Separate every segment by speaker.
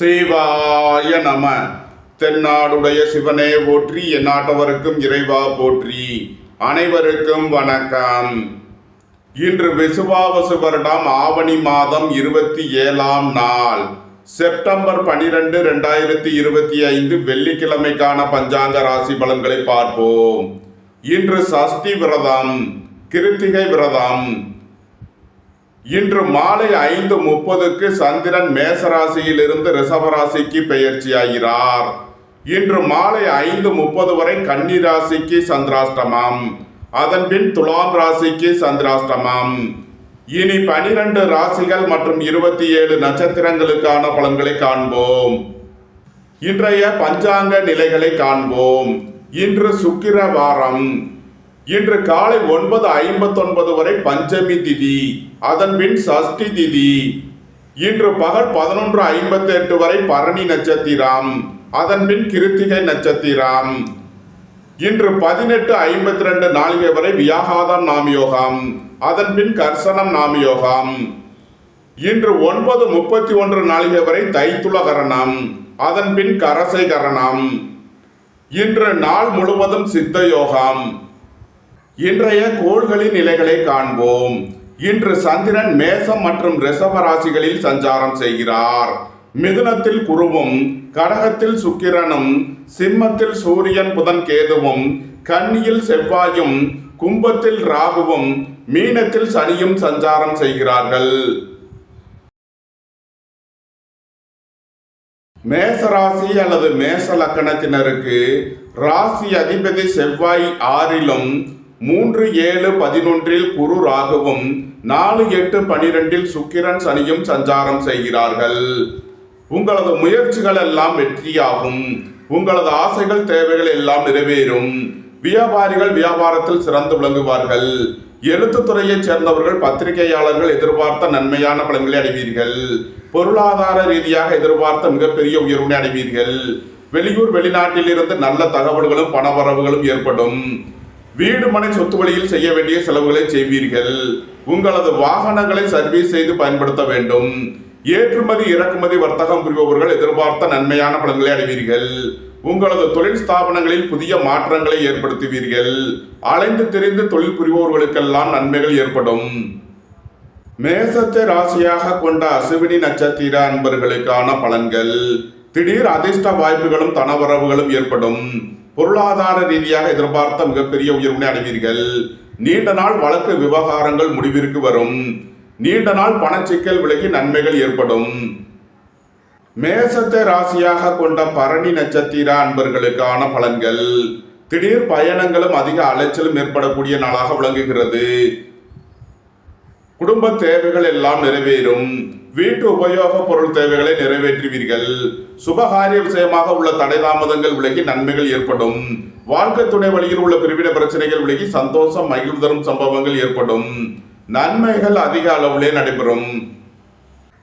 Speaker 1: சிவாய நம. தென்னாடுடைய சிவனே போற்றி, எந்நாட்டவருக்கும் இறைவா போற்றி. அனைவருக்கும் வணக்கம். இன்று விசுவாவசு வருடம் ஆவணி மாதம் 27ஆம் நாள், செப்டம்பர் 12, 2025 வெள்ளிக்கிழமைக்கான பஞ்சாங்க ராசி பலன்களை பார்ப்போம். இன்று சஷ்டி விரதம், கிருத்திகை விரதம். இன்று மாலை 5:30க்கு சந்திரன் மேசராசியிலிருந்து ரிஷபராசிக்கு பெயர்ச்சியாகிறார். இன்று மாலை 5:30 வரை கன்னி ராசிக்கு சந்திராஷ்டமம், அதன்பின் துலாம் ராசிக்கு சந்திராஷ்டமம். இனி 12 ராசிகள் மற்றும் 27 நட்சத்திரங்களுக்கான பலன்களை காண்போம். இன்றைய பஞ்சாங்க நிலைகளை காண்போம். இன்று சுக்கிர வாரம். இன்று காலை 9:59 வரை பஞ்சமி திதி, அதன்பின் சஷ்டி திதி. இன்று பகல் 11:58 வரை பரணி நட்சத்திரம், அதன்பின் கிருத்திகை நட்சத்திரம். இன்று 18:52 நாளிகை வரை வியாகாதம் நாமயோகம், அதன்பின் கர்சனம் நாமயோகம். இன்று 9:31 நாளிகை வரை தைத்துல கரணம், அதன்பின் கரசை கரணம். இன்று நாள் முழுவதும் சித்த யோகம். இன்றைய கோள்களின் நிலைகளை காண்போம். இன்று சந்திரன் மேசம் மற்றும் ரிஷப ராசிகளில் சஞ்சாரம் செய்கிறார். மிதுனத்தில் குருவும், கடகத்தில் சுக்கிரனும், சிம்மத்தில் சூரியன் புதன் கேதுவும், கன்னியில் செவ்வாயும், கும்பத்தில் ராகுவும், மீனத்தில் சனியும் சஞ்சாரம் செய்கிறார்கள். மேசராசி அல்லது மேச லக்கணத்தினருக்கு ராசி அதிபதி செவ்வாய் 6லும், 3, 7, 11 குரு ராகுவும், 4, 8, 12 சுக்கிரன் சனியும் சஞ்சாரம் செய்கிறார்கள். உங்களது முயற்சிகள் எல்லாம் வெற்றியாகும். உங்களது ஆசைகள் தேவைகள் எல்லாம் நிறைவேறும். வியாபாரிகள் வியாபாரத்தில் சிறந்து விளங்குவார்கள். எழுத்துத்துறையைச் சேர்ந்தவர்கள், பத்திரிகையாளர்கள் எதிர்பார்த்த நன்மையான பலன்களை அடைவீர்கள். பொருளாதார ரீதியாக எதிர்பார்த்த மிகப்பெரிய உயர்வினை அடைவீர்கள். வெளியூர் வெளிநாட்டில் இருந்து நல்ல தகவல்களும் பணவரவுகளும் ஏற்படும். வீடு மனை சொத்து வழியில் செய்ய வேண்டிய செலவுகளை செய்வீர்கள். உங்களது வாகனங்களை சர்வீஸ் செய்து பயன்படுத்த வேண்டும். ஏற்றுமதி இறக்குமதி வர்த்தகம் புரிபவர்கள் எதிர்பார்த்த நன்மையான பலன்களை அடைவீர்கள். உங்களது தொழில் ஸ்தாபனங்களில் புதிய மாற்றங்களை ஏற்படுத்துவீர்கள். அலைந்து திரிந்து தொழில் புரிபவர்களுக்கெல்லாம் நன்மைகள் ஏற்படும். மேசத்தை ராசியாக கொண்ட அசுவினி நட்சத்திர அன்பர்களுக்கான பலன்கள். திடீர் அதிர்ஷ்ட வாய்ப்புகளும் தனவரவுகளும் ஏற்படும். பொருளாதார ரீதியாக எதிர்பார்த்த மிகப்பெரிய உயர்வினை அடைவீர்கள். நீண்ட நாள் வழக்கு விவகாரங்கள் முடிவிற்கு வரும். நீண்ட நாள் பணச்சிக்கல் விலகி நன்மைகள் ஏற்படும். மேசத்தை ராசியாக கொண்ட பரணி நட்சத்திர அன்பர்களுக்கான பலன்கள். திடீர் பயணங்களும் அதிக அலைச்சலும் ஏற்படக்கூடிய நாளாக விளங்குகிறது. குடும்ப தேவைகள் எல்லாம் நிறைவேறும். வீட்டு உபயோக பொருள் தேவைகளை நிறைவேற்றுவீர்கள். சுபகாரிய விஷயமாக உள்ள தடை தாமதங்கள் விலகி நன்மைகள் ஏற்படும். வாழ்க்கை துணை வழியில் உள்ள பிரிவின பிரச்சனைகள் விலகி சந்தோஷம் மகிழ்வு தரும் சம்பவங்கள் ஏற்படும். நன்மைகள் அதிக அளவிலே நடைபெறும்.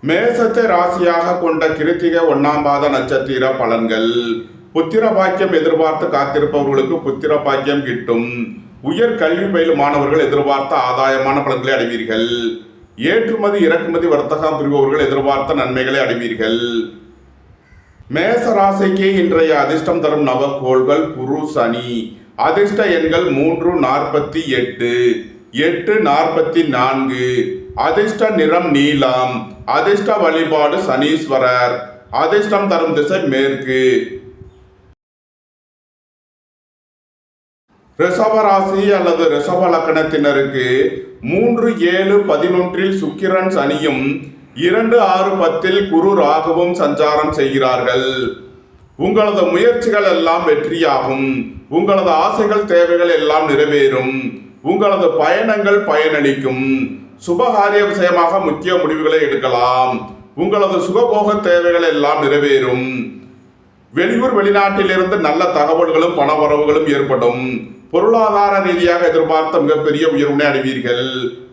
Speaker 1: மேசத்தை ராசியாக கொண்ட கிருத்திகை 1ஆம் பாத நட்சத்திர பலன்கள். புத்திர பாக்கியம் எதிர்பார்த்து காத்திருப்பவர்களுக்கு புத்திர பாக்கியம் கிட்டும். உயர் கல்வி பயிலும் மாணவர்கள் எதிர்பார்த்த ஆதாயமான பலன்களை அடைவீர்கள். ஏற்றுமதி இறக்குமதி வர்த்தகம் புரிபவர்கள் எதிர்பார்த்த நன்மைகளை அடைவீர்கள். மேச ராசிக்கு இன்றைய அதிர்ஷ்டம் தரும் நவக்கோள்கள் குரு சனி. அதிர்ஷ்ட எண்கள் 348, 844. அதிர்ஷ்ட நிறம் நீலம். அதிர்ஷ்ட வழிபாடு சனீஸ்வரர். அதிர்ஷ்டம் தரும் திசை மேற்கு. ரிஷபராசி அல்லது ரிஷப லக்கணத்தினருக்கு 3, 7, 11 சுக்கிரன் சனியும், 2, 6, 10 குரு ராகுவும் சஞ்சாரம் செய்கிறார்கள். உங்களது முயற்சிகள் எல்லாம் வெற்றியாகும். உங்களது ஆசைகள் தேவைகள் எல்லாம் நிறைவேறும். உங்களது பயணங்கள் பயனளிக்கும். சுபகாரிய விஷயமாக முக்கிய முடிவுகளை எடுக்கலாம். உங்களது சுகபோக தேவைகள் எல்லாம் நிறைவேறும். வெளியூர் வெளிநாட்டில் இருந்து நல்ல தகவல்களும் பணவரவுகளும் ஏற்படும். பொருளாதார ரீதியாக எதிர்பார்த்த மிகப்பெரிய உயர்வினை அடைவீர்கள்.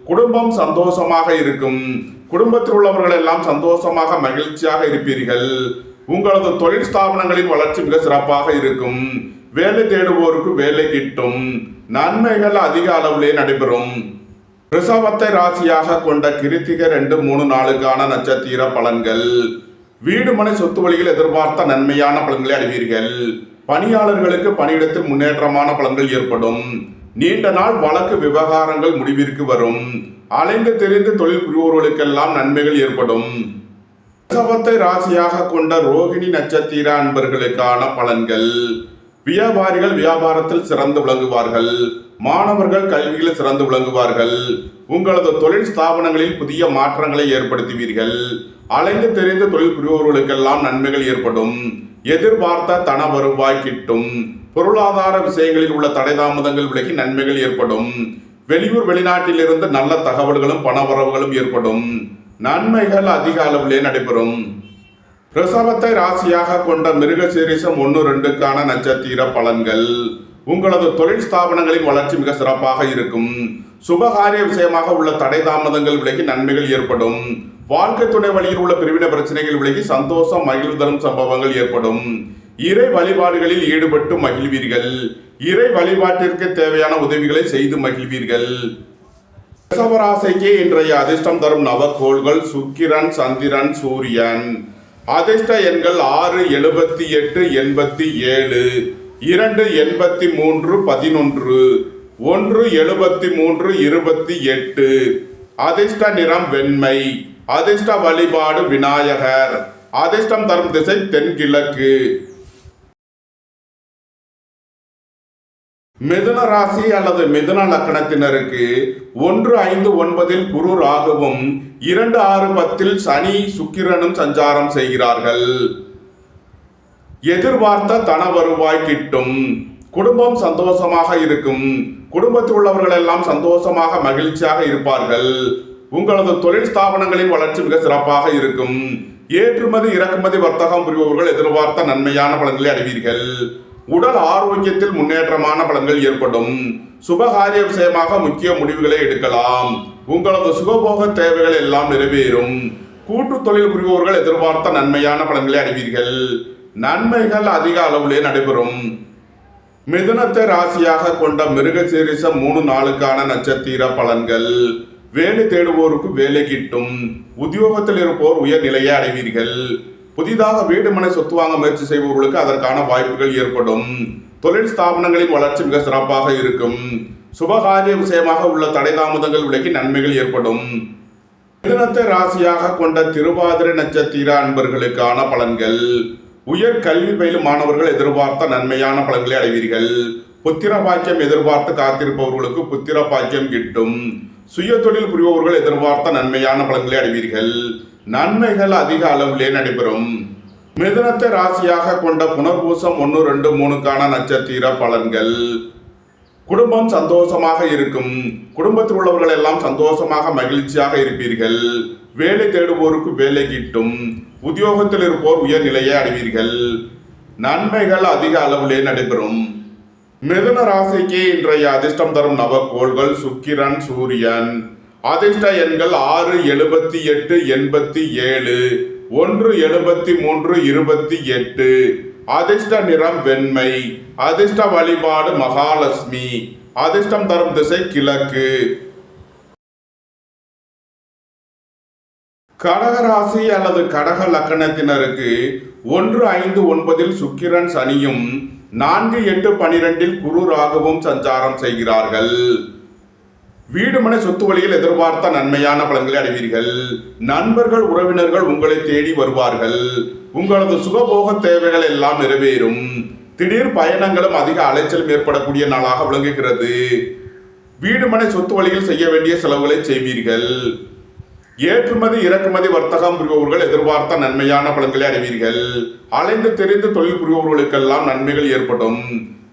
Speaker 1: குடும்பம் சந்தோஷமாக இருக்கும். குடும்பத்தில் உள்ளவர்கள் எல்லாம் சந்தோஷமாக மகிழ்ச்சியாக இருப்பீர்கள். உங்களது தொழில் ஸ்தாபனங்களின் வளர்ச்சி மிக சிறப்பாக இருக்கும். வேலை தேடுவோருக்கு வேலை கிட்டும். நன்மைகள் அதிக அளவிலே நடைபெறும். ரிஷபத்தை ராசியாக கொண்ட கிருத்திகை 2, 3 நாளுக்கான நட்சத்திர பலன்கள். வீடு மனை சொத்து வழியில் எதிர்பார்த்த நன்மையான பலன்களை அடைவீர்கள். பணியாளர்களுக்கு பணியிடத்தில் முன்னேற்றமான பலன்கள் ஏற்படும். நீண்ட நாள் வழக்கு விவகாரங்கள் முடிவிற்கு வரும். அலைந்து தெரிந்து தொழில் புரிவோர்களுக்கெல்லாம் நன்மைகள் ஏற்படும். ரிஷபத்தை ராசியாக கொண்ட ரோகிணி நட்சத்திர அன்பர்களுக்கான பலன்கள். வியாபாரிகள் வியாபாரத்தில் சிறந்து விளங்குவார்கள். மாணவர்கள் கல்வியில் சிறந்து விளங்குவார்கள். உங்களது தொழில் ஸ்தாபனங்களில் புதிய மாற்றங்களை ஏற்படுத்துவீர்கள். அலைந்து தெரிந்து தொழில் புரிவோர்களுக்கெல்லாம் நன்மைகள் ஏற்படும். எதிர்பார்த்த தன வருவாய் கிட்டும். பொருளாதார விஷயங்களில் உள்ள தடை தாமதங்கள் விலகி நன்மைகள் ஏற்படும். வெளியூர் வெளிநாட்டிலிருந்து நல்ல தகவல்களும் பணவரவுகளும் ஏற்படும். நன்மைகள் அதிக அளவிலே நடைபெறும். ரிஷபத்தை ராசியாக கொண்ட மிருகசீரிஷம் 1-2க்கான நட்சத்திர பலன்கள். உங்களது தொழில் ஸ்தாபனங்களின் வளர்ச்சி மிக சிறப்பாக இருக்கும். சுபகாரிய விஷயமாக உள்ள தடை தாமதங்கள் விலகி நன்மைகள் ஏற்படும். வாழ்க்கை துணை வழியில் உள்ள பிரிவின பிரச்சனைகள் விலகி சந்தோஷம் மகிழ்வு தரும் சம்பவங்கள் ஏற்படும். இறை வழிபாடுகளில் ஈடுபட்டு மகிழ்வீர்கள். இறை வழிபாட்டிற்கு தேவையான உதவிகளை செய்து மகிழ்வீர்கள். ரிஷபராசிக்கு இன்றைய அதிர்ஷ்டம் தரும் நவக்கோள்கள் சுக்கிரன், சந்திரன், சூரியன். அதிர்ஷ்ட எண்கள் 6, 78, 87, 2, 83, 11, 1, 73, 28. அதிர்ஷ்ட நிறம் வெண்மை. அதிர்ஷ்ட வழிபாடு விநாயகர். அதிர்ஷ்டம் தரும் திசை தென்கிழக்கு. மிதுன ராசி அல்லது மிதுன லக்கணத்தினருக்கு 1, 5, 9 குரு ராகுவும் 2, 6, 10 சனி சுக்கிரனும் சஞ்சாரம் செய்கிறார்கள். எதிர்பார்த்த தன வருவாய் கிட்டும். குடும்பம் சந்தோஷமாக இருக்கும். குடும்பத்தில் உள்ளவர்கள் எல்லாம் சந்தோஷமாக மகிழ்ச்சியாக இருப்பார்கள். உங்களது தொழில் ஸ்தாபனங்களின் வளர்ச்சி மிக சிறப்பாக இருக்கும். ஏற்றுமதி இறக்குமதி வர்த்தகம் புரிபவர்கள் எதிர்பார்த்த நன்மையான பலன்களை அடைவீர்கள். உடல் ஆரோக்கியத்தில் முன்னேற்றமான பலன்கள் ஏற்படும். சுபகாரிய விஷயமாக முக்கிய முடிவுகளை எடுக்கலாம். உங்களது சுகபோக தேவைகள் எல்லாம் நிறைவேறும். கூட்டு தொழில் புரிபவர்கள் எதிர்பார்த்த நன்மையான பலன்களை அடைவீர்கள். நன்மைகள் அதிக அளவிலே நடைபெறும். மிதுனத்தை ராசியாக கொண்ட மிருகசீரிஷம் 3-4க்கான நட்சத்திர பலன்கள். வேலை தேடுவோருக்கு வேலை கிட்டும். உத்தியோகத்தில் இருப்போர் உயர்நிலையை அடைவீர்கள். புதிதாக வீடு மனை சொத்து வாங்க முயற்சி செய்பவர்களுக்கு அதற்கான வாய்ப்புகள் ஏற்படும். தொழில் ஸ்தாபனங்களின் வளர்ச்சி மிக சிறப்பாக இருக்கும். சுபகாரிய விஷயமாக உள்ள தடை தாமதங்கள் விலகி நன்மைகள் ஏற்படும். மிதுனத்தை ராசியாக கொண்ட திருவாதிரை நட்சத்திர அன்பர்களுக்கான பலன்கள். உயர் கல்வி பயிலும் மாணவர்கள் எதிர்பார்த்த நன்மையான பலன்களை அடைவீர்கள். புத்திர பாக்கியம் எதிர்பார்த்து காத்திருப்பவர்களுக்கு புத்திர பாக்கியம் கிட்டும். சுய தொழில் புரிபவர்கள் எதிர்பார்த்த நன்மையான பலன்களை அடைவீர்கள். நன்மைகள் அதிக அளவிலே நடைபெறும். மிதுனத்தை ராசியாக கொண்ட புனர்பூசம் 1, 2, 3க்கான நட்சத்திர பலன்கள். குடும்பம் சந்தோஷமாக இருக்கும். குடும்பத்தில் உள்ளவர்கள் எல்லாம் சந்தோஷமாக மகிழ்ச்சியாக இருப்பீர்கள். வேலை தேடுவோருக்கு வேலை கிட்டும். உத்தியோகத்தில் இருப்போர் உயர்நிலையை அடைவீர்கள். நன்மைகள் அதிக அளவிலே நடைபெறும். மிதுன ராசிக்கு இன்றைய அதிர்ஷ்டம் தரும் நவக்கோள்கள் சுக்கிரன், சூரியன். அதிர்ஷ்ட எண்கள் 6, 78, 87, 1, 73, 28. அதிர்ஷ்ட நிறம் வெண்மை. அதிர்ஷ்ட வழிபாடு மகாலட்சுமி. அதிர்ஷ்டம் தரும் திசை கிழக்கு. கடகராசி அல்லது கடக லக்கணத்தினருக்கு 1, 5, 9 சுக்கிரன் சனியும் 4, 8, 12 குரு ராகுவும் சஞ்சாரம் செய்கிறார்கள். வீடு மனை சொத்து வழியில் எதிர்பார்த்த நன்மையான பலன்களை அடைவீர்கள். நண்பர்கள் உறவினர்கள் உங்களை தேடி வருவார்கள். உங்களது சுகபோக தேவைகள் எல்லாம் நிறைவேறும். திடீர் பயணங்களும் அதிக அலைச்சலும் ஏற்படக்கூடிய நாளாக விளங்குகிறது. வீடு மனை சொத்து வழியில் செய்ய வேண்டிய செலவுகளை செய்வீர்கள். ஏற்றுமதி இறக்குமதி வர்த்தகம் புரிபவர்கள் எதிர்பார்த்த நன்மையான பலன்களை அடைவீர்கள். அலைந்து தெரிந்து தொழில் புரிபவர்களுக்கெல்லாம் நன்மைகள் ஏற்படும்.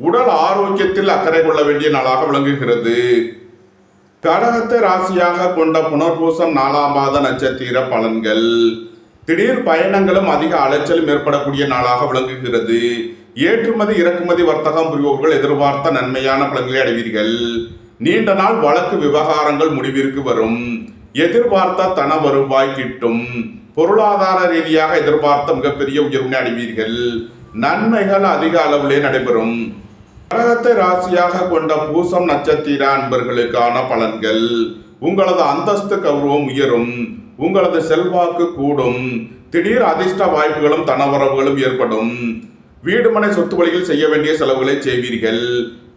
Speaker 1: உடல் ஆரோக்கியத்தில் அக்கறை கொள்ள வேண்டிய நாளாக விளங்குகிறது. கடகத்தை ராசியாக கொண்ட புனர்பூசம் 4ஆம் பாத நட்சத்திர பலன்கள். திடீர் பயணங்களும் அதிக அலைச்சலும் ஏற்படக்கூடிய நாளாக விளங்குகிறது. ஏற்றுமதி இறக்குமதி வர்த்தகம் புரிபவர்கள் எதிர்பார்த்த நன்மையான பலன்களை அடைவீர்கள். நீண்ட நாள் வழக்கு விவகாரங்கள் முடிவிற்கு வரும். எதிர்பார்த்த தன வருவாய் கிட்டும். பொருளாதார ரீதியாக எதிர்பார்த்த மிகப்பெரிய உயர்வினை அடைவீர்கள். நன்மைகள் அதிக அளவிலே நடைபெறும். கடகத்தை ராசியாக கொண்ட பூசம் நட்சத்திர அன்பர்களுக்கான பலன்கள். உங்களது அந்தஸ்து கௌரவம் உயரும். உங்களது செல்வாக்கு கூடும். திடீர் அதிர்ஷ்ட வாய்ப்புகளும் தனவரவுகளும் ஏற்படும். வீடுமனை சொத்து வழியில் செய்ய வேண்டிய செலவுகளை செய்வீர்கள்.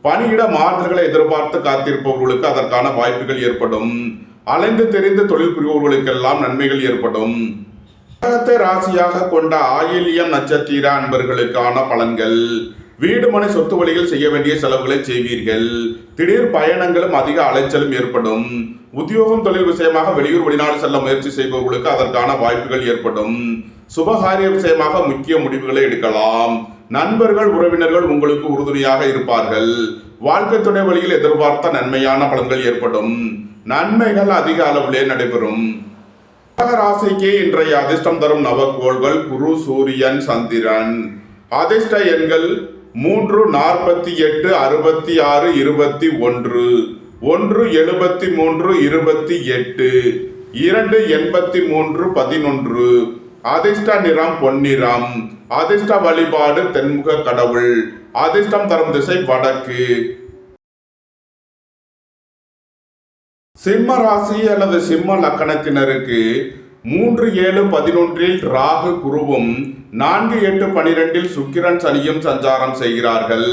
Speaker 1: பணியிட மாறுதல்களை எதிர்பார்த்து காத்திருப்பவர்களுக்கு அதற்கான வாய்ப்புகள் ஏற்படும். அலைந்து தெரிந்து தொழில் புரிபவர்களுக்கெல்லாம் நன்மைகள் ஏற்படும். கிரகத்தை ராசியாக கொண்ட ஆயில்யம் நட்சத்திர அன்பர்களுக்கான பலன்கள். வீடுமனை சொத்து வழியில் செய்ய வேண்டிய செலவுகளை செய்வீர்கள். திடீர் பயணங்களும் அதிக அலைச்சலும் ஏற்படும். உத்தியோகம் தொழில் விஷயமாக வெளியூர் வெளிநாடு செல்ல முயற்சி செய்பவர்களுக்கு அதற்கான வாய்ப்புகள் ஏற்படும். சுபகாரிய விஷயமாக முக்கிய முடிவுகளை எடுக்கலாம். நண்பர்கள் உறவினர்கள் உங்களுக்கு உறுதுணையாக இருப்பார்கள். வாழ்க்கை துணை வழியில் எதிர்பார்த்த நன்மையான பலன்கள் ஏற்படும். நன்மைகள் அதிக அளவிலே நடைபெறும். ராசிக்கு இன்றைய அதிர்ஷ்டம் தரும் நவக்கோள்கள் குரு, சூரியன், சந்திரன். அதிர்ஷ்ட எண்கள் 3, 48, 66, 21, 1, 73, 28, 2, 83, 11. அதிர்ஷ்ட நிறம் பொன்னிறம். அதிர்ஷ்ட வழிபாடு தென்முக கடவுள். அதிர்ஷ்டம் தரும் திசை வடக்கு. சிம்ம ராசி அல்லது சிம்ம லக்கணத்தினருக்கு 3, 7, 11 ராகு குருவும் 4, 8, 12 சுக்கிரன் சனியும் சஞ்சாரம் செய்கிறார்கள்.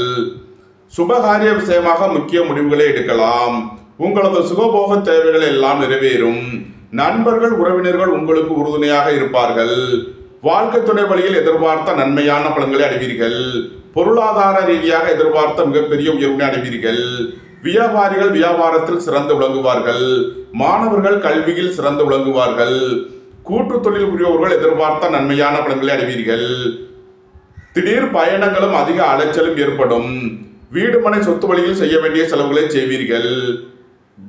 Speaker 1: சுபகாரிய விஷயமாக முக்கிய முடிவுகளை எடுக்கலாம். உங்களது சுகபோக தேவைகள் எல்லாம் நிறைவேறும். நண்பர்கள் உறவினர்கள் உங்களுக்கு உறுதுணையாக இருப்பார்கள். வாழ்க்கை துணை வழியில் எதிர்பார்த்த நன்மையான பலன்களை அடைவீர்கள். பொருளாதார ரீதியாக எதிர்பார்த்த மிகப்பெரிய உயர்வினை அடைவீர்கள். வியாபாரிகள் வியாபாரத்தில் சிறந்து விளங்குவார்கள். மாணவர்கள் கல்வியில் சிறந்து விளங்குவார்கள். கூட்டு தொழில் புரிபவர்கள் எதிர்பார்த்த நன்மையான பலன்களை அடைவீர்கள். திடீர் பயணங்களும் அதிக அலைச்சலும் ஏற்படும். வீடுமனை சொத்து வழியில் செய்ய வேண்டிய செலவுகளை செய்வீர்கள்.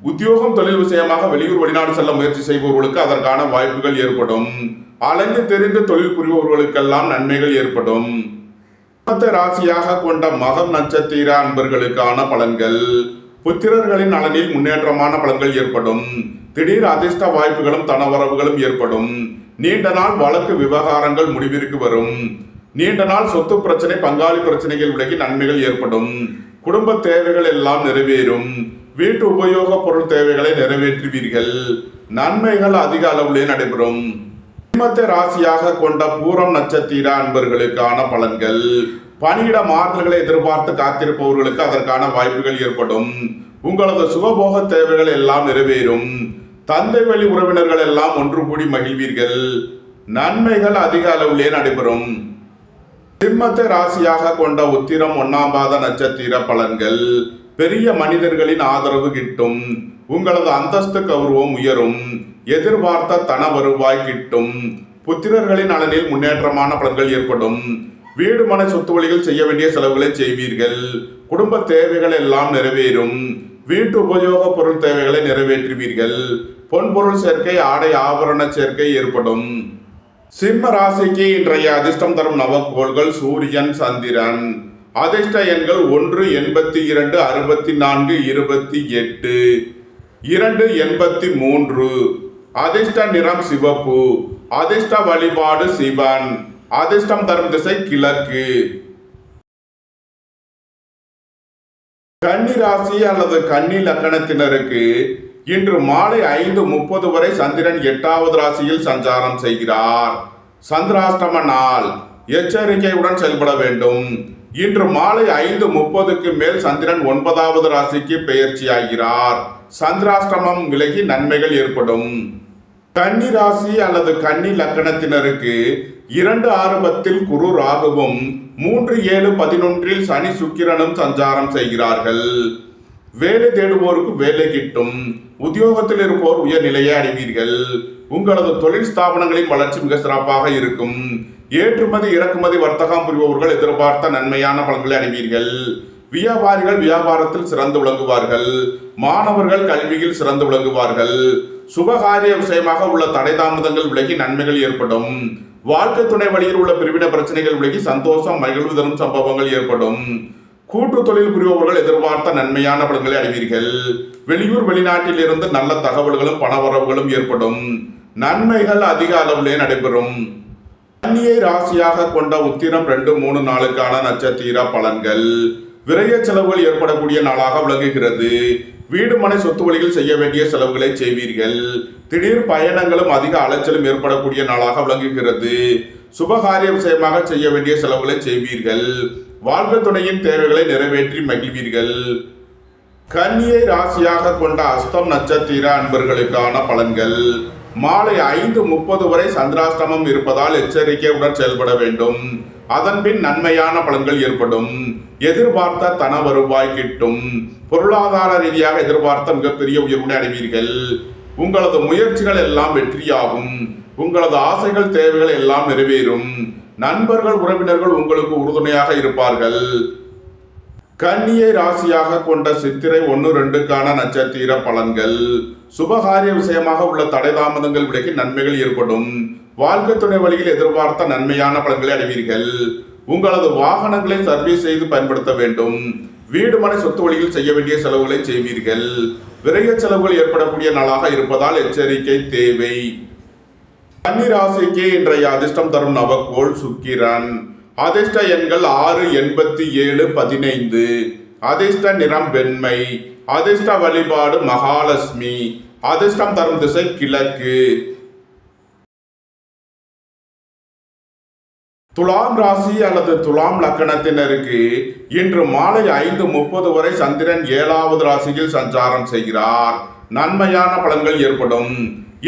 Speaker 1: உத்தியோகம் தொழில் விஷயமாக வெளியூர் வெளிநாடு செல்ல முயற்சி செய்பவர்களுக்கு அதற்கான வாய்ப்புகள் ஏற்படும். அலைந்து தெரிந்து தொழில் புரிபவர்களுக்கெல்லாம் நன்மைகள் ஏற்படும். ராசியாக கொண்ட மகம் நட்சத்திர அன்பர்களுக்கான பலன்கள். புத்திரர்களின் நலனில் முன்னேற்றமான பலன்கள் ஏற்படும். திடீர் அதிர்ஷ்ட வாய்ப்புகளும் தனவரவுகளும் ஏற்படும். நீண்ட நாள் வழக்கு விவகாரங்கள் முடிவிற்கு வரும். நீண்ட நாள் சொத்து பிரச்சனை பங்காளி பிரச்சனைகள் விலகி நன்மைகள் ஏற்படும். குடும்ப தேவைகள் எல்லாம் நிறைவேறும். வீட்டு உபயோக பொருள் தேவைகளை நிறைவேற்றுவீர்கள். நன்மைகள் அதிக அளவிலே நடைபெறும். சிம்மத்தை ராசியாக கொண்ட பூரம் நட்சத்திர அன்பர்களுக்கான பலன்கள். பணியிட மாறுதல்களை எதிர்பார்த்து காத்திருப்பவர்களுக்கு அதற்கான வாய்ப்புகள் ஏற்படும். உங்களது சுகபோக தேவைகள் எல்லாம் நிறைவேறும். தந்தை வழி உறவினர்கள் எல்லாம் ஒன்று கூடி மகிழ்வீர்கள். நன்மைகள் அதிக அளவிலே நடைபெறும். சிம்மத்தை ராசியாக கொண்ட உத்திரம் 1ஆம் பாத நட்சத்திர பலன்கள். பெரிய மனிதர்களின் ஆதரவு கிட்டும். உங்களது அந்தஸ்து கௌரவம் உயரும். எதிர்பார்த்த தன வருவாய் கிட்டும். புத்திரர்களின் நலனில் முன்னேற்றமான பலன்கள் ஏற்படும். வீடு மனை சொத்து வழியில் செய்ய வேண்டிய செலவுகளை செய்வீர்கள். குடும்ப தேவைகள் எல்லாம் நிறைவேறும். வீட்டு உபயோக பொருள் தேவைகளை நிறைவேற்றுவீர்கள். பொன்பொருள் சேர்க்கை ஆடை ஆபரண சேர்க்கை ஏற்படும். சிம்ம ராசிக்கு இன்றைய அதிர்ஷ்டம் தரும் நவக்கோள்கள் சூரியன், சந்திரன். அதிர்ஷ்ட எண்கள் 1, 82, 64, 28, 2, 83. அதிர்ஷ்ட நிறம் சிவப்பு. அதிர்ஷ்ட வழிபாடு சிவன். அதிர்ஷ்டம் தரும் திசை கிழக்கு. கன்னி ராசி அல்லது கன்னி லக்கணத்தினருக்கு இன்று மாலை 5:30 வரை சந்திரன் 8வது ராசியில் சஞ்சாரம் செய்கிறார். சந்திராஷ்டம நாள். எச்சரிக்கையுடன் செயல்பட வேண்டும். இன்று மாலை 5:30க்கு மேல் சந்திரன் 9வது ராசிக்கு பெயர்ச்சியாகிறார். சந்திராஷ்டமம் விலகி நன்மைகள் ஏற்படும். கன்னி ராசி அல்லது கன்னி லக்கணத்தினருக்கு 2, 6, 10 குரு ராகுவும் 3, 7, 11 சனி சுக்கிரனும் சஞ்சாரம் செய்கிறார்கள். வேலை தேடுவோருக்கு வேலை கிட்டும். உத்தியோகத்தில் இருப்போர் உயர்நிலையை அடைவீர்கள். உங்களது தொழில் ஸ்தாபனங்களின் வளர்ச்சி மிக சிறப்பாக இருக்கும். ஏற்றுமதி இறக்குமதி வர்த்தகம் புரிபவர்கள் எதிர்பார்த்த நன்மையான பலன்களை அடைவீர்கள். வியாபாரிகள் வியாபாரத்தில் சிறந்து விளங்குவார்கள். மாணவர்கள் கல்வியில் சிறந்து விளங்குவார்கள். சுபகாரிய விஷயமாக உள்ள தடை தாமதங்கள் விலகி நன்மைகள் ஏற்படும். வாழ்க்கை துணை வழியில் உள்ள பிரிவின பிரச்சனைகள் விலகி சந்தோஷம் மகிழ்வு தரும் சம்பவங்கள் ஏற்படும். கூட்டு தொழில் புரிபவர்கள் எதிர்பார்த்த நன்மையான பலன்களை அடைவீர்கள். வெளியூர் வெளிநாட்டில் இருந்து நல்ல தகவல்களும் பணவரவுகளும் ஏற்படும். நன்மைகள் அதிக அளவிலே நடைபெறும். கன்னியை ராசியாக கொண்ட உத்திரம் 2, 3 நாளுக்கான நட்சத்திர பலன்கள். விரய செலவுகள் ஏற்படக்கூடிய நாளாக விளங்குகிறது. வீடு மனை சொத்து வழியில் செய்ய வேண்டிய செலவுகளை செய்வீர்கள். திடீர் பயணங்களும் அதிக அலைச்சலும் ஏற்படக்கூடிய நாளாக விளங்குகிறது. சுபகாரிய விஷயமாக செய்ய வேண்டிய செலவுகளை செய்வீர்கள். வாழ்க்கை துணையின் தேவைகளை நிறைவேற்றி மகிழ்வீர்கள். கன்னியை ராசியாக கொண்ட அஸ்தம் நட்சத்திர அன்பர்களுக்கான பலன்கள். மாலை 5:30 வரை சந்திராஷ்டமம் இருப்பதால் எச்சரிக்கையுடன் செயல்பட வேண்டும். அதன்பின் நன்மையான பலன்கள் ஏற்படும். எதிர்பார்த்த தன வருவாய் கிட்டும். பொருளாதார ரீதியாக எதிர்பார்த்த மிகப்பெரிய உயர்வினை அடைவீர்கள். உங்களது முயற்சிகள் எல்லாம் வெற்றியாகும். உங்களது ஆசைகள் தேவைகள் எல்லாம் நிறைவேறும். நண்பர்கள் உறவினர்கள் உங்களுக்கு உறுதுணையாக இருப்பார்கள். கன்னியை ராசியாக கொண்ட சித்திரை 1-2க்கான நட்சத்திர பலன்கள். சுபகாரிய விஷயமாக உள்ள தடை தாமதங்கள் விலகி நன்மைகள் ஏற்படும். வாழ்க்கை துணை வழியில் எதிர்பார்த்த நன்மையான பலன்களை அடைவீர்கள். உங்களது வாகனங்களை சர்வீஸ் செய்து பயன்படுத்த வேண்டும். வீடு மனை சொத்து வழியில் செய்ய வேண்டிய செலவுகளை செய்வீர்கள். விரய செலவுகள் ஏற்படக்கூடிய நாளாக இருப்பதால் எச்சரிக்கை தேவை. கன்னி ராசிக்கு இன்றைய அதிர்ஷ்டம் தரும் நவக்கோள் சுக்கிரன். அதிர்ஷ்ட எண்கள் 6, 87, 15. அதிர்ஷ்ட நிறம் வெண்மை. அதிர்ஷ்ட வழிபாடு மகாலட்சுமி. அதிர்ஷ்டம் தரும் திசை கிழக்கு. துலாம் ராசி அல்லது துலாம் லக்கணத்தினருக்கு இன்று மாலை 5:30 வரை சந்திரன் 7வது ராசியில் சஞ்சாரம் செய்கிறார். நன்மையான பலன்கள் ஏற்படும்.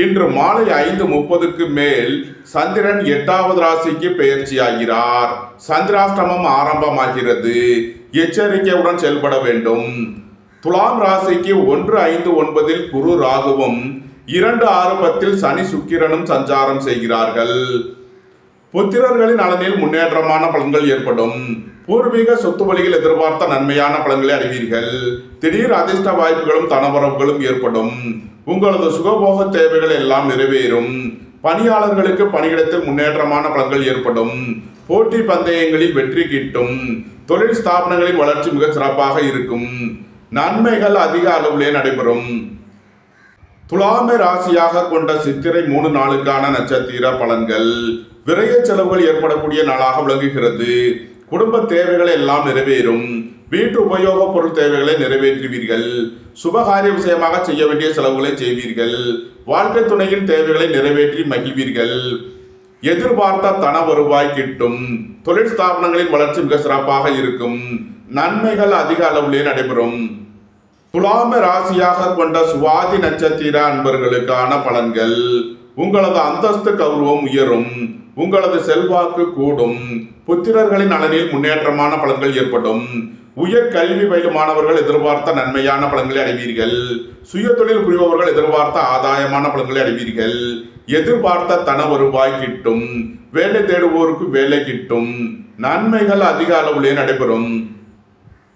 Speaker 1: இன்று மாலை 5:30க்கு மேல் சந்திரன் 8வது ராசிக்கு பெயர்ச்சியாகிறார். சந்திராஷ்டமம் ஆரம்பமாகிறது. எச்சரிக்கையுடன் செயல்பட வேண்டும். துலாம் ராசிக்கு 1, 5, 9 குரு ராகுவும் 2, 6, 10 சனி சுக்கிரனும் சஞ்சாரம் செய்கிறார்கள். புத்திரர்களின் நலனில் முன்னேற்றமான பலன்கள் ஏற்படும். பூர்வீக சொத்து வழியில் எதிர்பார்த்த நன்மையான பலன்களை அடைவீர்கள். திடீர் அதிர்ஷ்ட வாய்ப்புகளும் தனவரவுகளும் ஏற்படும். உங்களது சுகபோக தேவைகள் எல்லாம் நிறைவேறும். பணியாளர்களுக்கு பணியிடத்தில் முன்னேற்றமான பலன்கள் ஏற்படும். போட்டி பந்தயங்களில் வெற்றி கிட்டும். தொழில் ஸ்தாபனங்களின் வளர்ச்சி மிக சிறப்பாக இருக்கும். நன்மைகள் அதிக அளவிலே நடைபெறும். துலாமை ராசியாக கொண்ட சித்திரை 3-4க்கான நட்சத்திர பலன்கள். விரய செலவுகள் ஏற்படக்கூடிய நாளாக விளங்குகிறது. குடும்ப தேவைகளை எல்லாம் நிறைவேறும். வீட்டு உபயோக பொருள் தேவைகளை நிறைவேற்றுவீர்கள். சுபகாரிய விஷயமாக செய்ய வேண்டிய செலவுகளை செய்வீர்கள். வாழ்க்கை துணையின் தேவைகளை நிறைவேற்றி மகிழ்வீர்கள். எதிர்பார்த்த தன வருவாய் கிட்டும். தொழில் ஸ்தாபனங்களின் வளர்ச்சி மிக சிறப்பாக இருக்கும். நன்மைகள் அதிக அளவிலே நடைபெறும். துலாம ராசியாக கொண்ட சுவாதி நட்சத்திர அன்பர்களுக்கான பலன்கள். உங்களது அந்தஸ்து கௌரவம் உயரும். உங்களது செல்வாக்கு கூடும். புத்திரர்களின் நலனில் முன்னேற்றமான பலன்கள் ஏற்படும். உயர் கல்வி பயிலும் மாணவர்கள் எதிர்பார்த்த நன்மையான பலன்களை அடைவீர்கள். சுய தொழில் புரிபவர்கள் எதிர்பார்த்த ஆதாயமான பலன்களை அடைவீர்கள். எதிர்பார்த்த தன வருவாய் கிட்டும். வேலை தேடுவோருக்கு வேலை கிட்டும். நன்மைகள் அதிக அளவிலே நடைபெறும்.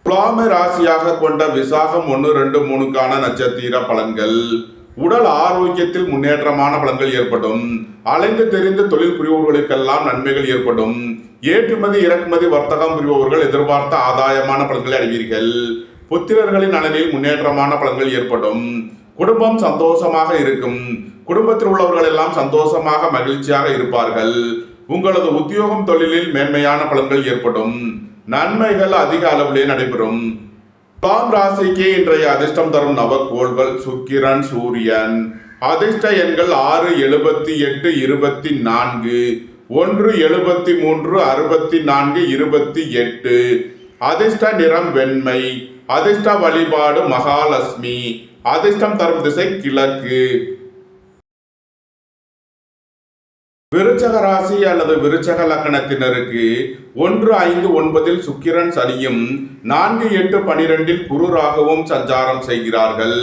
Speaker 1: துலாம ராசியாக கொண்ட விசாகம் 1, 2, 3க்கான நட்சத்திர பலன்கள். உடல் ஆரோக்கியத்தில் முன்னேற்றமான பலன்கள் ஏற்படும். அலைந்து தெரிந்து தொழில் புரிபவர்களுக்கெல்லாம் நன்மைகள் ஏற்படும். ஏற்றுமதி இறக்குமதி வர்த்தகம் புரிபவர்கள் எதிர்பார்த்த ஆதாயமான பலன்களை அடைவீர்கள். புத்திரர்களின் நலனில் முன்னேற்றமான பலன்கள் ஏற்படும். குடும்பம் சந்தோஷமாக இருக்கும். குடும்பத்தில் உள்ளவர்கள் எல்லாம் சந்தோஷமாக மகிழ்ச்சியாக இருப்பார்கள். உங்களது உத்தியோகம் தொழிலில் மேன்மையான பலன்கள் ஏற்படும். நன்மைகள் அதிக அளவிலே நடைபெறும். துலாம் ராசிக்கு இன்றைய அதிர்ஷ்டம் தரும் நவக்கோள்கள் சுக்கிரன் சூரியன். அதிர்ஷ்ட எண்கள் 6, 78, 24. 1, 73, 64, 28. அதிர்ஷ்ட நிறம் வெண்மை. அதிர்ஷ்ட வழிபாடு மகாலட்சுமி. அதிர்ஷ்டம் தரும் திசை கிழக்கு. விருச்சக ராசி அல்லது விருச்சக லக்கணத்தினருக்கு 1, 5, 9 சுக்கிரன் சனியும் 4, 8, 12 குரு ராகுவும் சஞ்சாரம் செய்கிறார்கள்.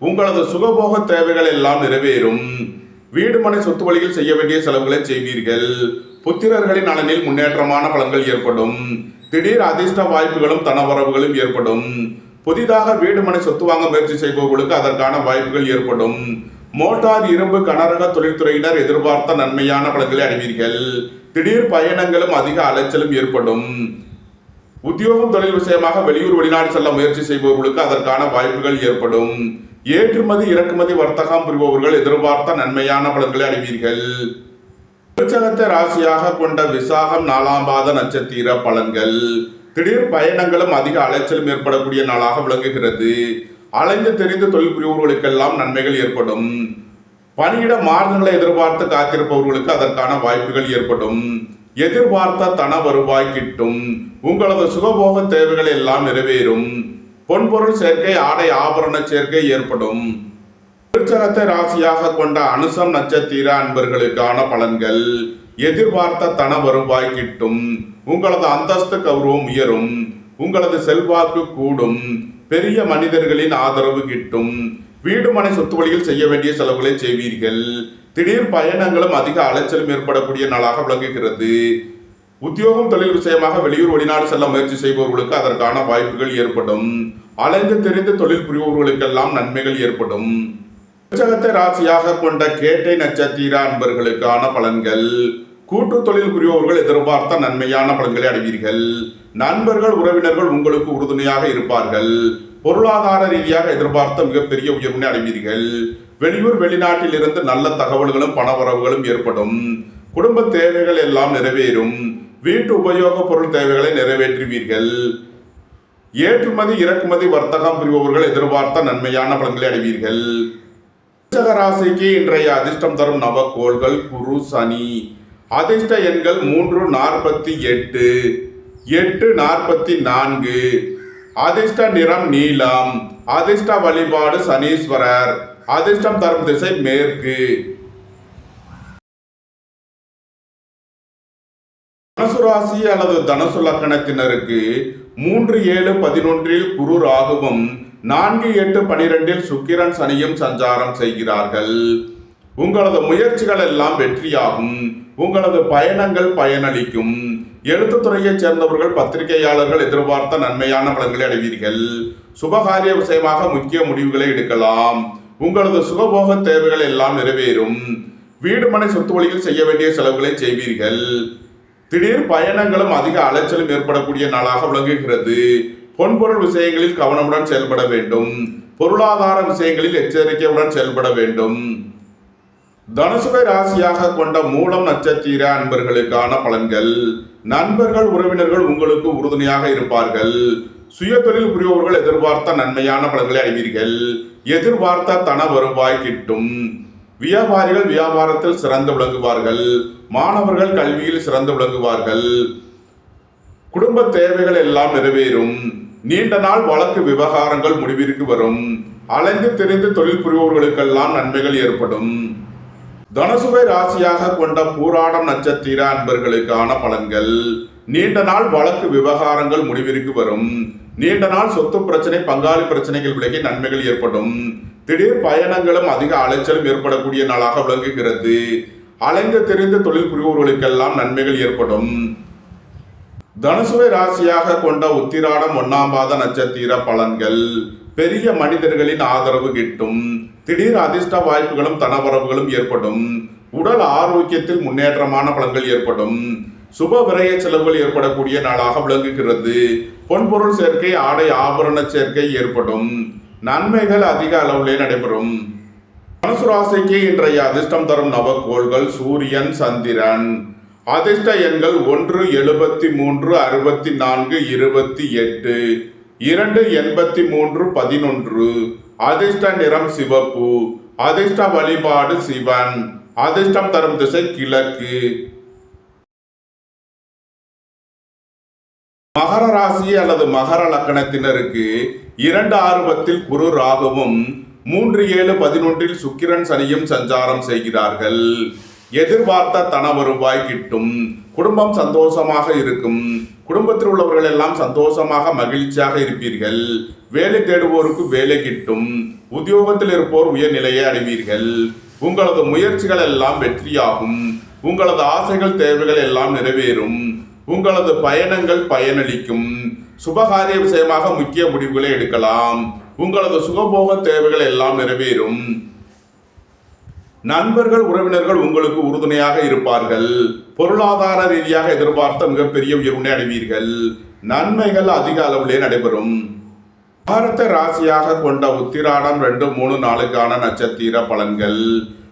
Speaker 1: உங்களது சுகபோக தேவைகள் எல்லாம் நிறைவேறும். வீடு மனை சொத்து வழியில் செய்ய வேண்டிய செலவுகளை செய்வீர்கள். புத்திரர்களின் நலனில் முன்னேற்றமான பலன்கள் ஏற்படும். திடீர் அதிர்ஷ்ட வாய்ப்புகளும் தனவரவுகளும் ஏற்படும். புதிதாக வீடு மனை சொத்து வாங்க முயற்சி செய்பவர்களுக்கு அதற்கான வாய்ப்புகள் ஏற்படும். மோட்டார் இரும்பு கனரக தொழில்துறையினர் எதிர்பார்த்த நன்மையான பலன்களை அடைவீர்கள். திடீர் பயணங்களும் அதிக அலைச்சலும் ஏற்படும். உத்தியோகம் தொழில் விஷயமாக வெளியூர் வெளிநாடு செல்ல முயற்சி செய்பவர்களுக்கு அதற்கான வாய்ப்புகள் ஏற்படும். ஏற்றுமதி இறக்குமதி வர்த்தகம் புரிபவர்கள் எதிர்பார்த்த நன்மையான பலன்களை அடைவீர்கள். விருச்சகத்தை ராசியாக கொண்ட விசாகம் 4ம் பாத நட்சத்திர பலன்கள். திடீர் பயணங்களும் அதிக அலைச்சலும் ஏற்படக்கூடிய நாளாக விளங்குகிறது. அலைந்து தெரிந்து தொழில் புரிபவர்களுக்கெல்லாம் நன்மைகள் ஏற்படும். பணியிட மாறுதல்களை எதிர்பார்த்து காத்திருப்பவர்களுக்கு அதற்கான வாய்ப்புகள் ஏற்படும். எதிர்பார்த்த தன வருவாய் கிட்டும். உங்களது சுகபோக தேவைகள் எல்லாம் நிறைவேறும். பொன்பொருள் சேர்க்கை, ஆடை ஆபரண சேர்க்கை ஏற்படும். விருச்சகத்தை ராசியாக கொண்ட அனுசம் நட்சத்திர அன்பர்களுக்கான பலன்கள். எதிர்பார்த்த தன வருவாய் கிட்டும். உங்களது அந்தஸ்து கௌரவம் உயரும். உங்களது செல்வாக்கு கூடும். பெரிய மனிதர்களின் ஆதரவு கிட்டும். வீடு மனை சொத்து வழியில் செய்ய வேண்டிய செலவுகளை செய்வீர்கள். திடீர் பயணங்களும் அதிக அலைச்சலும் ஏற்படக்கூடிய நாளாக விளங்குகிறது. உத்தியோகம் தொழில் விஷயமாக வெளியூர் வெளிநாடு செல்ல முயற்சி செய்பவர்களுக்கு அதற்கான வாய்ப்புகள் ஏற்படும். அலைந்து தெரிந்து தொழில் புரிபவர்களுக்கெல்லாம் நன்மைகள் ஏற்படும். விருச்சகத்தை ராசியாக கொண்ட கேட்டை நட்சத்திர அன்பர்களுக்கான பலன்கள். கூட்டு தொழில் புரிபவர்கள் எதிர்பார்த்த நன்மையான பலன்களை அடைவீர்கள். நண்பர்கள் உறவினர்கள் உங்களுக்கு உறுதுணையாக இருப்பார்கள். பொருளாதார ரீதியாக எதிர்பார்த்த மிகப்பெரிய உயர்வினை அடைவீர்கள். வெளியூர் வெளிநாட்டில் இருந்து நல்ல தகவல்களும் பணவரவுகளும் ஏற்படும். குடும்ப தேவைகள் எல்லாம் நிறைவேறும். வீட்டு உபயோக பொருள் தேவைகளை நிறைவேற்றுவீர்கள். ஏற்றுமதி இறக்குமதி வர்த்தகம் புரிபவர்கள் எதிர்பார்த்த நன்மையான பலன்களை அடைவீர்கள். விருச்சக ராசிக்கு இன்றைய அதிர்ஷ்டம் தரும் நவக்கோள்கள் குரு, சனி. அதிர்ஷ்ட எண்கள் 348, 844. அதிர்ஷ்ட நிறம் நீலம். அதிர்ஷ்ட வழிபாடு சனீஸ்வரர். அதிர்ஷ்டம் தரும் திசை மேற்கு. தனுசு ராசி அல்லது தனுசு லக்கணத்தினருக்கு 3, 7, 11 குரு ராகுவும் 4, 8, 12 சுக்கிரன் சனியும் சஞ்சாரம் செய்கிறார்கள். உங்களது முயற்சிகள் எல்லாம் வெற்றியாகும். உங்களது பயணங்கள் பயனளிக்கும். எழுத்துத்துறையைச் சேர்ந்தவர்கள் பத்திரிகையாளர்கள் எதிர்பார்த்த நன்மையான பலன்களை அடைவீர்கள். சுபகாரிய விஷயமாக முக்கிய முடிவுகளை எடுக்கலாம். உங்களது சுகபோக தேவைகள் எல்லாம் நிறைவேறும். வீடு மனை சொத்து வழியில் செய்ய வேண்டிய செலவுகளை செய்வீர்கள். திடீர் பயணங்களும் அதிக அலைச்சலும் ஏற்படக்கூடிய நாளாக விளங்குகிறது. பொன்பொருள் விஷயங்களில் கவனமுடன் செயல்பட வேண்டும். பொருளாதார விஷயங்களில் எச்சரிக்கையுடன் செயல்பட வேண்டும். தனுசுவை ராசியாக கொண்ட மூலம் நட்சத்திர அன்பர்களுக்கான பலன்கள். நண்பர்கள் உறவினர்கள் உங்களுக்கு உறுதுணையாக இருப்பார்கள். சுய தொழில் புரிபவர்கள் எதிர்பார்த்த நன்மையான பலன்களை அடைவீர்கள். எதிர்பார்த்த தன வருவாய் கிட்டும். வியாபாரிகள் வியாபாரத்தில் சிறந்து விளங்குவார்கள். மாணவர்கள் கல்வியில் சிறந்து விளங்குவார்கள். குடும்ப தேவைகள் எல்லாம் நிறைவேறும். நீண்ட நாள் வழக்கு விவகாரங்கள் முடிவிற்கு வரும். அலைந்து தெரிந்து தொழில் புரிபவர்களுக்கெல்லாம் நன்மைகள் ஏற்படும். தனுசுவை ராசியாக கொண்ட பூராடம் நட்சத்திர அன்பர்களுக்கான பலன்கள். நீண்ட நாள் வழக்கு விவகாரங்கள் முடிவிற்கு வரும். நீண்ட நாள் சொத்து பிரச்சனை, பங்காளி பிரச்சனைகள் விலகி நன்மைகள் ஏற்படும். திடீர் பயணங்களும் அதிக அலைச்சலும் ஏற்படக்கூடிய நாளாக விளங்குகிறது. அலைந்து தெரிந்து தொழில் புரிபவர்களுக்கெல்லாம் நன்மைகள் ஏற்படும். தனுசுவை ராசியாக கொண்ட உத்திராடம் 1ஆம் பாத நட்சத்திர பலன்கள். பெரிய மனிதர்களின் ஆதரவு கிட்டும். திடீர் அதிர்ஷ்ட வாய்ப்புகளும் தனவரவுகளும் ஏற்படும். உடல் ஆரோக்கியத்தில் முன்னேற்றமான பலன்கள் ஏற்படும். சுப விரய செலவுகள் ஏற்படக்கூடிய நாளாக விளங்குகிறது. பொன்பொருள் சேர்க்கை, ஆடை ஆபரண சேர்க்கை ஏற்படும். நன்மைகள் அதிக அளவிலே நடைபெறும். தனுசு ராசிக்கு இன்றைய அதிர்ஷ்டம் தரும் நவக்கோள்கள் சூரியன், சந்திரன். அதிர்ஷ்ட எண்கள் 1, 73, 64, 28, 2, 83, 11. அதிர்ஷ்ட நிறம் சிவப்பு. அதிர்ஷ்ட வழிபாடு சிவன். அதிர்ஷ்டம் தரும் திசை கிழக்கு. மகர ராசி அல்லது மகர லக்கணத்தினருக்கு 2, 6, 10 குரு ராகுவும் 3, 7, 11 சுக்கிரன் சனியும் சஞ்சாரம் செய்கிறார்கள். எதிர்பார்த்த தன வருவாய் கிட்டும். குடும்பம் சந்தோஷமாக இருக்கும். குடும்பத்தில் உள்ளவர்கள் எல்லாம் சந்தோஷமாக மகிழ்ச்சியாக இருப்பீர்கள். வேலை தேடுவோருக்கு வேலை கிட்டும். உத்தியோகத்தில் இருப்போர் உயர்நிலையை அடைவீர்கள். உங்களது முயற்சிகள் எல்லாம் வெற்றியாகும். உங்களது ஆசைகள் தேவைகள் எல்லாம் நிறைவேறும். உங்களது பயணங்கள் பயனளிக்கும். சுபகாரிய விஷயமாக முக்கிய முடிவுகளை எடுக்கலாம். உங்களது சுகபோக தேவைகள் எல்லாம் நிறைவேறும். நண்பர்கள் உறவினர்கள் உங்களுக்கு உறுதுணையாக இருப்பார்கள். பொருளாதார ரீதியாக எதிர்பார்த்த மிகப்பெரிய உயர்வினை அடைவீர்கள். நன்மைகள் அதிக அளவிலே நடைபெறும். மகரத்தை ராசியாக கொண்ட உத்திராடம் 2, 3, 4 நட்சத்திர பலன்கள்.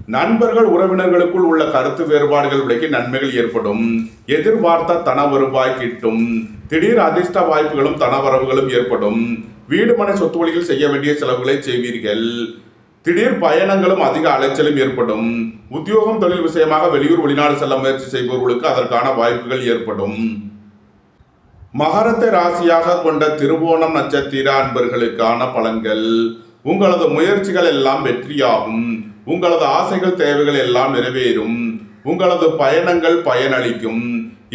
Speaker 1: நண்பர்கள் உறவினர்களுக்குள் உள்ள கருத்து வேறுபாடுகள் விலகி நன்மைகள் ஏற்படும். எதிர்பார்த்த தன வருவாய் கிட்டும். திடீர் அதிர்ஷ்ட வாய்ப்புகளும் தனவரவுகளும் ஏற்படும். வீடு மனை சொத்து வழியில் செய்ய வேண்டிய செலவுகளை செய்வீர்கள். திடீர் பயணங்களும் அதிக அலைச்சலும் ஏற்படும். உத்தியோகம் தொழில் விஷயமாக வெளியூர் வெளிநாடு செல்ல முயற்சி செய்பவர்களுக்கு அதற்கான வாய்ப்புகள் ஏற்படும். மகரத்தை ராசியாக கொண்ட திருவோணம் நட்சத்திர அன்பர்களுக்கான பலன்கள். உங்களது முயற்சிகள் எல்லாம் வெற்றியாகும். உங்களது ஆசைகள் தேவைகள் எல்லாம் நிறைவேறும். உங்களது பயணங்கள் பயனளிக்கும்.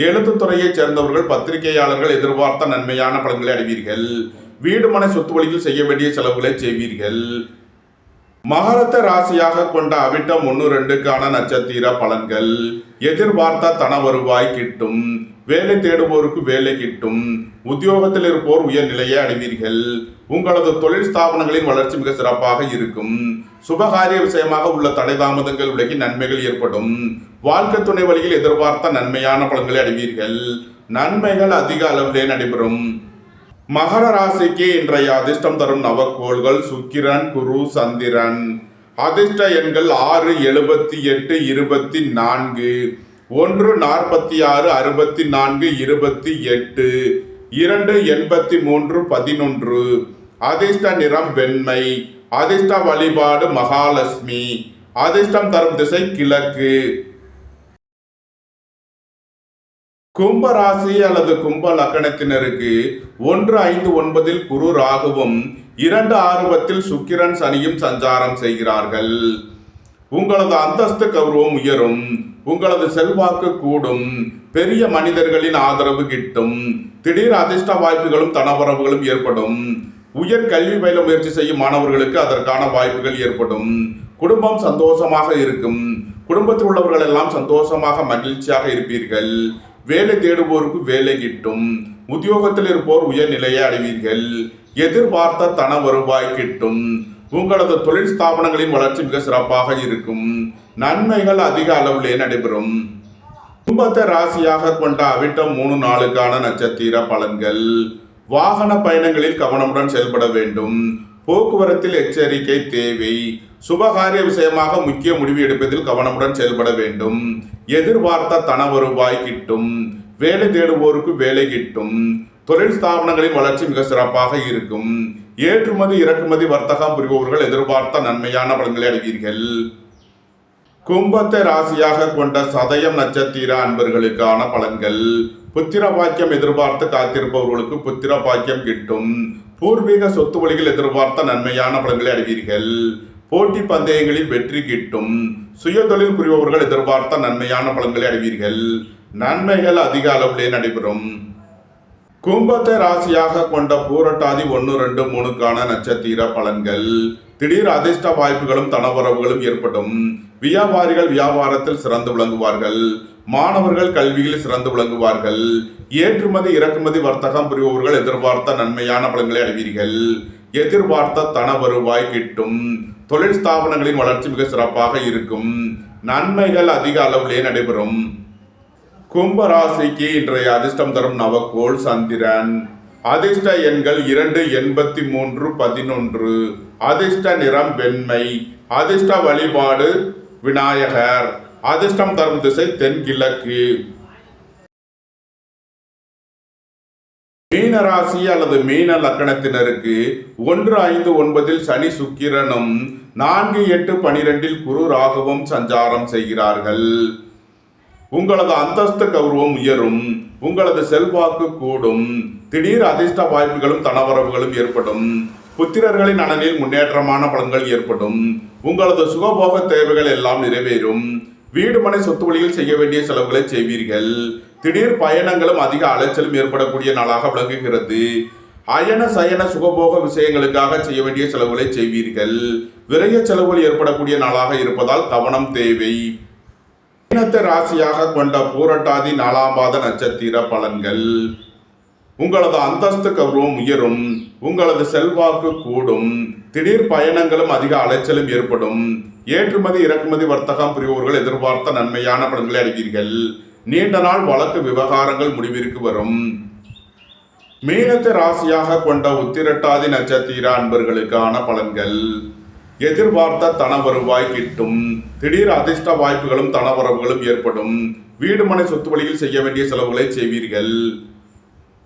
Speaker 1: எழுத்துத்துறையைச் சேர்ந்தவர்கள் பத்திரிகையாளர்கள் எதிர்பார்த்த நன்மையான பலன்களை அடைவீர்கள். வீடு மனை சொத்து வழியில் செய்ய வேண்டிய செலவுகளை செய்வீர்கள். மகரத்தை ராசியாக கொண்ட அவிட்டம் 1-2க்கான நட்சத்திர பலன்கள். எதிர்பார்த்த தன வருவாய் கிட்டும். வேலை தேடுவோருக்கு வேலை கிட்டும். உத்தியோகத்தில் இருப்போர் உயர் நிலையை அடைவீர்கள். உங்களது தொழில் ஸ்தாபனங்களின் வளர்ச்சி மிக சிறப்பாக இருக்கும். சுபகாரிய விஷயமாக உள்ள தடை தாமதங்கள் விலகி நன்மைகள் ஏற்படும். வாழ்க்கை துணை வழியில் எதிர்பார்த்த நன்மையான பலன்களை அடைவீர்கள். நன்மைகள் அதிக அளவிலே நடைபெறும். மகர ராசிக்கு இன்றைய அதிர்ஷ்டம் தரும் நவக்கோள்கள் சுக்கிரன், குரு, சந்திரன். அதிர்ஷ்ட எண்கள் 6, 78, 24, 1, 46, 64, 28, 2, 83, 11. அதிர்ஷ்ட நிறம் வெண்மை. அதிர்ஷ்ட வழிபாடு மகாலட்சுமி. அதிர்ஷ்டம் தரும் திசை கிழக்கு. கும்ப ராசி அல்லது கும்ப லக்கணத்தினருக்கு 1-5-9 குரு ராகுவும் 2-6 சுக்கிரன் சனியும் சஞ்சாரம் செய்கிறார்கள். உங்களது அந்தஸ்து கௌரவம் உயரும். உங்களது செல்வாக்கு கூடும். பெரிய மனிதர்களின் ஆதரவு கிட்டும். திடீர் அதிர்ஷ்ட வாய்ப்புகளும் தனவரவுகளும் ஏற்படும். உயர் கல்வி பயில முயற்சி செய்யும் மாணவர்களுக்கு அதற்கான வாய்ப்புகள் ஏற்படும். குடும்பம் சந்தோஷமாக இருக்கும். குடும்பத்தில் உள்ளவர்கள் எல்லாம் சந்தோஷமாக மகிழ்ச்சியாக இருப்பீர்கள். வேலை தேடுவோருக்கு வேலை கிட்டும். உத்தியோகத்தில் இருப்போர் உயர் நிலையை அடைவீர்கள். எதிர்பார்த்த தன வருவாய் கிட்டும். உங்களது தொழில் ஸ்தாபனங்களின் வளர்ச்சி மிக சிறப்பாக இருக்கும். நன்மைகள் அதிக அளவிலே நடைபெறும். கும்பத்தை ராசியாக கொண்ட அவிட்டம் 3-4க்கான நட்சத்திர பலன்கள். வாகன பயணங்களில் கவனமுடன் செயல்பட வேண்டும். போக்குவரத்தில் எச்சரிக்கை தேவை. சுபகாரிய விஷயமாக முக்கிய முடிவு எடுப்பதில் கவனமுடன் செயல்பட வேண்டும். எதிர்பார்த்த தன வருவாய் கிட்டும். வேலை தேடுவோருக்கு வேலை கிட்டும். தொழில் ஸ்தாபனங்களின் வளர்ச்சி மிக சிறப்பாக இருக்கும். ஏற்றுமதி இறக்குமதி வர்த்தகம் புரிபவர்கள் எதிர்பார்த்த நன்மையான பலன்களை அடைவீர்கள். கும்பத்தை ராசியாக கொண்ட சதயம் நட்சத்திர அன்பர்களுக்கான பலன்கள். புத்திர பாக்கியம் எதிர்பார்த்து காத்திருப்பவர்களுக்கு புத்திர பாக்கியம் கிட்டும். பூர்வீக சொத்து வழிகள் எதிர்பார்த்த நன்மையான பலன்களை அடைவீர்கள். போட்டி பந்தயங்களில் வெற்றி கிட்டும். சுய தொழில் புரிபவர்கள் எதிர்பார்த்த நன்மையான பலன்களை அடைவீர்கள். நன்மைகள் அதிக அளவிலே நடைபெறும். கும்பத்தை ராசியாக கொண்ட பூரட்டாதி 1-2-3க்கான நட்சத்திர பலன்கள். திடீர் அதிர்ஷ்ட வாய்ப்புகளும் தனவரவுகளும் ஏற்படும். வியாபாரிகள் வியாபாரத்தில் சிறந்து விளங்குவார்கள். மாணவர்கள் கல்வியில் சிறந்து விளங்குவார்கள். ஏற்றுமதி இறக்குமதி வர்த்தகம் புரிபவர்கள் எதிர்பார்த்த நன்மையான பலன்களை அடைவீர்கள். எதிர்பார்த்த தன வருவாய் கிட்டும். தொழில் ஸ்தாபனங்களின் வளர்ச்சி மிக சிறப்பாக இருக்கும். நன்மைகள் அதிக அளவிலே நடைபெறும். கும்ப ராசிக்கு இன்றைய அதிர்ஷ்டம் தரும் நவக்கோள் சந்திரன். அதிர்ஷ்ட எண்கள் 2, 83, 11. அதிர்ஷ்ட நிறம் வெண்மை. அதிர்ஷ்ட வழிபாடு விநாயகர். அதிர்ஷ்டம் தரும் திசை தென்கிழக்கு. மீன ராசி அல்லது மீன லக்கணத்தினருக்கு 1-5-9 சனி சுக்கிரனும் 4-8-12 குரு ராகுவும் சஞ்சாரம் செய்கிறார்கள். உங்களது அந்தஸ்து கௌரவம் உயரும். உங்களது செல்வாக்கு கூடும். திடீர் அதிர்ஷ்ட வாய்ப்புகளும் தனவரவுகளும் ஏற்படும். புத்திரர்களின் நலனில் முன்னேற்றமான பலன்கள் ஏற்படும். உங்களது சுகபோக தேவைகள் எல்லாம் நிறைவேறும். வீடு மனை சொத்து வழியில் செய்ய வேண்டிய செலவுகளை செய்வீர்கள். திடீர் பயணங்களும் அதிக அலைச்சலும் ஏற்படக்கூடிய நாளாக விளங்குகிறது. அயன சயன சுகபோக விஷயங்களுக்காக செய்ய வேண்டிய செலவுகளை செய்வீர்கள். விரைய செலவுகள் ஏற்படக்கூடிய நாளாக இருப்பதால் கவனம் தேவை. மீனத்தை ராசியாக கொண்ட பூரட்டாதி 4ஆம் பாத நட்சத்திர பலன்கள். உங்களது அந்தஸ்து கௌரவம் உயரும். உங்களது செல்வாக்கு கூடும். திடீர் பயணங்களும் அதிக அலைச்சலும் ஏற்படும். ஏற்றுமதி இறக்குமதி வர்த்தகம் புரிபவர்கள் எதிர்பார்த்த நன்மையான பலன்களை அடைவீர்கள். நீண்ட நாள் வழக்கு விவகாரங்கள் முடிவிற்கு வரும். மீனத்தை ராசியாக கொண்ட உத்திரட்டாதி நட்சத்திர அன்பர்களுக்கான பலன்கள். எதிர்பார்த்த தன வருவாய் கிட்டும். திடீர் அதிர்ஷ்ட வாய்ப்புகளும் தனவரவுகளும் ஏற்படும். வீடு மனை சொத்து வழியில் செய்ய வேண்டிய செலவுகளை செய்வீர்கள்.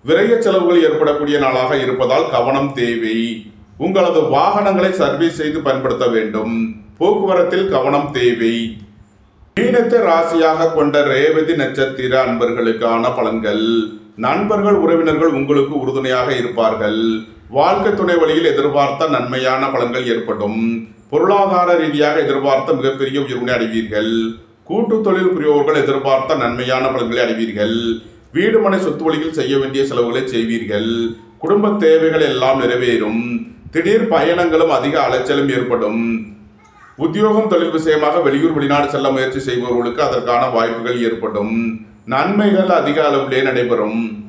Speaker 1: விரைய செலவுகள் ஏற்படக்கூடிய நாளாக இருப்பதால் கவனம் தேவை. உங்களது வாகனங்களை சர்வீஸ் செய்து பயன்படுத்த வேண்டும். போக்குவரத்தில் கவனம் தேவை. மீனத்தை ராசியாக கொண்ட ரேவதி நட்சத்திர அன்பர்களுக்கான பலன்கள். நண்பர்கள் உறவினர்கள் உங்களுக்கு உறுதுணையாக இருப்பார்கள். வாழ்க்கை துணை வழியில் எதிர்பார்த்த நன்மையான பலன்கள் ஏற்படும். பொருளாதார ரீதியாக எதிர்பார்த்த மிகப்பெரிய உயர்வினை அடைவீர்கள். கூட்டு தொழில் புரியோர்கள் எதிர்பார்த்த நன்மையான பலன்களை அடைவீர்கள். வீடு மனை சொத்து வழியில் செய்ய வேண்டிய செலவுகளை செய்வீர்கள். குடும்ப தேவைகள் எல்லாம் நிறைவேறும். திடீர் பயணங்களும் அதிக அலைச்சலும் ஏற்படும். உத்தியோகம் தொழில் விஷயமாக வெளியூர் வெளிநாடு செல்ல முயற்சி செய்பவர்களுக்கு அதற்கான வாய்ப்புகள் ஏற்படும். நன்மைகள் அதிக அளவிலே நடைபெறும்.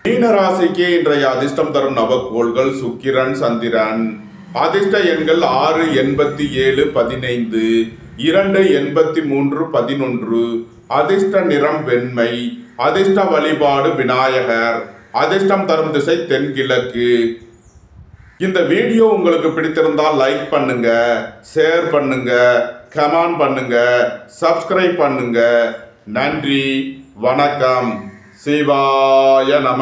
Speaker 1: மீன ராசிக்கு இன்றைய அதிர்ஷ்டம் தரும் நவக்கோள்கள் சுக்கிரன், சந்திரன். அதிர்ஷ்ட எண்கள் 6, 87, 15, 2, 83, 11. அதிர்ஷ்ட நிறம் வெண்மை. அதிர்ஷ்ட வழிபாடு விநாயகர். அதிர்ஷ்டம் தரும் திசை தென்கிழக்கு. இந்த வீடியோ உங்களுக்கு பிடித்திருந்தால் லைக் பண்ணுங்க, ஷேர் பண்ணுங்க, கமெண்ட் பண்ணுங்க, சப்ஸ்கிரைப் பண்ணுங்க. நன்றி, வணக்கம். சிவாய நம.